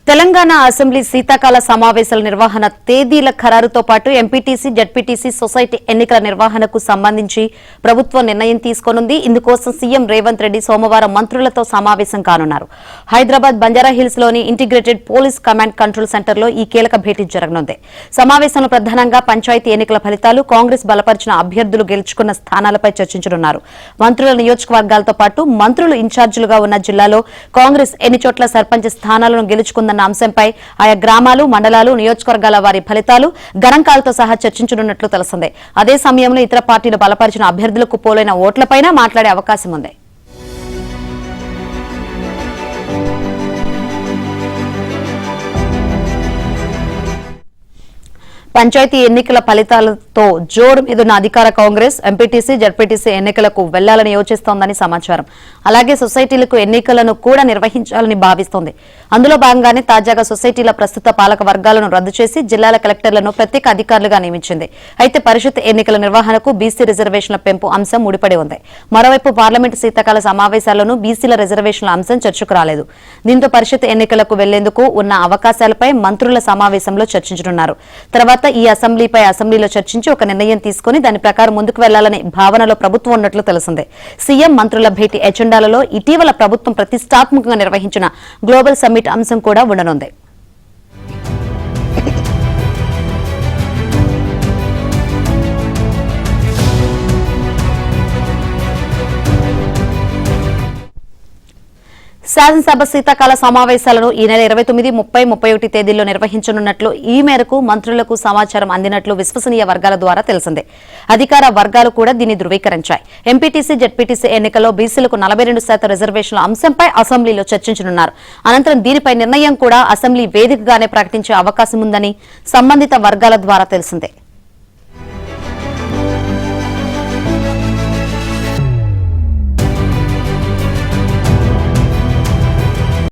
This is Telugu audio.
తెలంగాణ అసెంబ్లీ శీతాకాల సమావేశాల నిర్వహణ తేదీల ఖరారుతో పాటు ఎంపీటీసీ జడ్పీటీసీ సొసైటీ ఎన్నికల నిర్వహణకు సంబంధించి ప్రభుత్వం నిర్ణయం తీసుకోనుంది. ఇందుకోసం సీఎం రేవంత్ రెడ్డి సోమవారం మంత్రులతో సమావేశం కానున్నారు. హైదరాబాద్ బంజారాహిల్స్ లోని integrated police command control centre లో ఈ కీలక భేటీ జరగనుంది. సమావేశంలో ప్రధానంగా పంచాయతీ ఎన్నికల ఫలితాలు, కాంగ్రెస్ బలపరిచిన అభ్యర్థులు గెలుచుకున్న స్థానాలపై చర్చించనున్నారు. మంత్రుల నియోజకవర్గాలతో పాటు మంత్రులు ఇన్ఛార్జీలుగా ఉన్న జిల్లాలో కాంగ్రెస్ ఎన్ని చోట్ల సర్పంచ్ స్థానాలను గెలుచుకుందన్న అంశంపై ఆయా గ్రామాలు, మండలాలు, నియోజకవర్గాల వారి ఫలితాలు, గణాంకాలతో సహా చర్చించనున్నట్లు తెలిసిందే. అదే సమయంలో ఇతర పార్టీలు బలపరిచిన అభ్యర్థులకు పోలైన ఓట్లపైన మాట్లాడే అవకాశం ఉంది. పంచాయతీ ఎన్నికల ఫలితాలతో జోరు మీదున్న అధికార కాంగ్రెస్ ఎంపీటీసీ జడ్పీటీసీ ఎన్నికలకు వెళ్లాలని యోచిస్తోందని సమాచారం. అలాగే సొసైటీలకు ఎన్నికలను కూడా నిర్వహించాలని భావిస్తోంది. అందులో భాగంగానే తాజాగా సొసైటీల ప్రస్తుత పాలక వర్గాలను రద్దు చేసి జిల్లాల కలెక్టర్లను ప్రత్యేక అధికారులుగా నియమించింది. అయితే పరిషత్ ఎన్నికల నిర్వహణకు బీసీ రిజర్వేషన్ల పెంపు అంశం ముడిపడి ఉంది. మరోవైపు పార్లమెంటు శీతాకాల సమావేశాల్లోనూ బీసీల రిజర్వేషన్ల అంశం చర్చకు రాలేదు. దీంతో పరిషత్ ఎన్నికలకు వెళ్లేందుకు ఉన్న అవకాశాలపై మంత్రుల సమావేశంలో చర్చించనున్నారు. తర్వాత ఈ అసెంబ్లీలో చర్చించి ఒక నిర్ణయం తీసుకుని దాని ప్రకారం ముందుకు వెళ్లాలనే భావనలో ప్రభుత్వం ఉన్నట్లు తెలిసిందే. సీఎం మంత్రుల భేటీ ఎజెండాలలో ఇటీవల ప్రభుత్వం ప్రతిష్టాత్మకంగా నిర్వహించిన గ్లోబల్ సమ్మిట్ అంశం కూడా ఉండనుంది. శాసనసభ శీతాకాల సమావేశాలను ఈ నెల 29, 30, 31 తేదీల్లో నిర్వహించనున్నట్లు ఈ మేరకు మంత్రులకు సమాచారం అందినట్లు విశ్వసనీయ వర్గాల ద్వారా తెలిసిందే. అధికార వర్గాలు కూడా దీన్ని ధృవీకరించాయి. ఎంపీటీసీ జడ్పీటీసీ ఎన్నికల్లో బీసీలకు 42% రిజర్వేషన్ల అంశంపై అసెంబ్లీలో చర్చించనున్నారు. అనంతరం దీనిపై నిర్ణయం కూడా అసెంబ్లీ వేదికగానే ప్రకటించే అవకాశం ఉందని సంబంధిత వర్గాల ద్వారా తెలిసిందే.